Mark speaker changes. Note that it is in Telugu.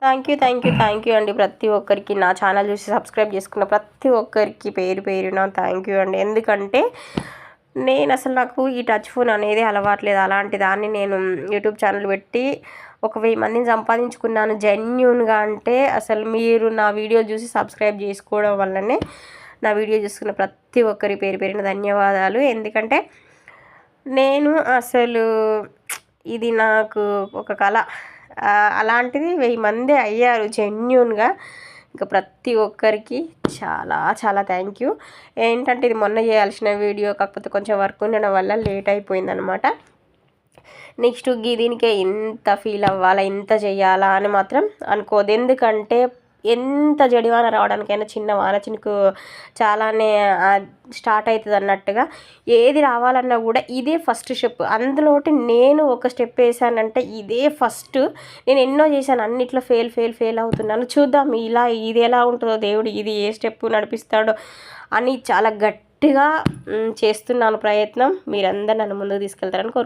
Speaker 1: థ్యాంక్ యూ అండి. ప్రతి ఒక్కరికి నా ఛానల్ చూసి సబ్స్క్రైబ్ చేసుకున్న ప్రతి ఒక్కరికి పేరు పేరున థ్యాంక్ యూ అండి. ఎందుకంటే నాకు ఈ టచ్ ఫోన్ అనేది అలవాట్లేదు. అలాంటి దాన్ని నేను యూట్యూబ్ ఛానల్ పెట్టి ఒక 1000 మందిని సంపాదించుకున్నాను జెన్యూన్గా. అంటే అసలు మీరు నా వీడియో చూసి సబ్స్క్రైబ్ చేసుకోవడం వల్లనే నా వీడియో చూసుకున్న ప్రతి ఒక్కరి పేరు పేరున ధన్యవాదాలు. ఎందుకంటే నేను అసలు ఇది నాకు ఒక కళ. అలాంటిది 1000 మంది అయ్యారు జెన్యూన్గా. ఇంకా ప్రతి ఒక్కరికి చాలా చాలా థ్యాంక్ యూ. ఏంటంటే ఇది మొన్న చేయాల్సిన వీడియో, కాకపోతే కొంచెం వర్క్ ఉండడం వల్ల లేట్ అయిపోయిందనమాట. నెక్స్ట్ దీనికే ఇంత ఫీల్ అవ్వాలా, ఇంత చేయాలా అని మాత్రం అనుకోదు. ఎందుకంటే ఎంత జడివాన రావడానికైనా చిన్న వాన చినుకు చాలానే స్టార్ట్ అవుతుంది అన్నట్టుగా ఏది రావాలన్నా కూడా ఇదే ఫస్ట్ స్టెప్. అందులోటి నేను ఒక స్టెప్ వేసానంటే ఇదే ఫస్ట్. నేను ఎన్నో చేశాను, అన్నిట్లో ఫెయిల్ అవుతున్నాను. చూద్దాం ఇది ఎలా ఉంటుందో, దేవుడు ఇది ఏ స్టెప్ నడిపిస్తాడో అని చాలా గట్టిగా చేస్తున్నాను ప్రయత్నం. మీరందరూ నన్ను ముందుకు తీసుకెళ్తారని